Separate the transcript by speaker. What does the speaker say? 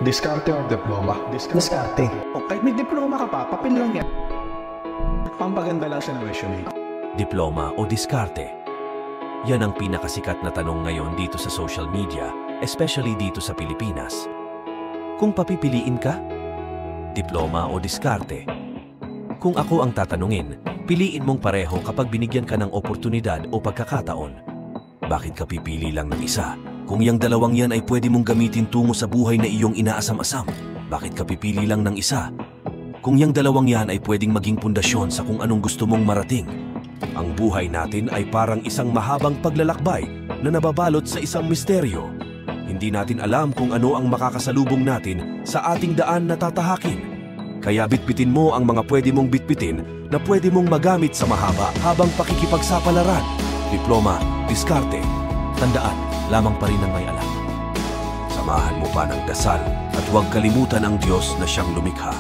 Speaker 1: Diskarte or diploma?
Speaker 2: Diskarte.
Speaker 1: O kahit may diploma ka pa, papel lang yan. Pampaganda lang siya ng resume.
Speaker 3: Diploma o diskarte? Yan ang pinakasikat na tanong ngayon dito sa social media, especially dito sa Pilipinas. Kung papipiliin ka, diploma o diskarte? Kung ako ang tatanungin, piliin mong pareho kapag binigyan ka ng oportunidad o pagkakataon. Bakit ka pipili lang ng isa? Kung yung dalawang yan ay pwede mong gamitin tungo sa buhay na iyong inaasam-asam, bakit ka pipili lang ng isa? Kung yung dalawang yan ay pwedeng maging pundasyon sa kung anong gusto mong marating. Ang buhay natin ay parang isang mahabang paglalakbay na nababalot sa isang misteryo. Hindi natin alam kung ano ang makakasalubong natin sa ating daan na tatahakin. Kaya bitbitin mo ang mga pwede mong bitbitin na pwede mong magamit sa mahaba habang pakikipagsapalaran. Diploma, diskarte. Tandaan, lamang pa rin ang may alam. Samahan mo pa ng dasal at huwag kalimutan ang Diyos na siyang lumikha.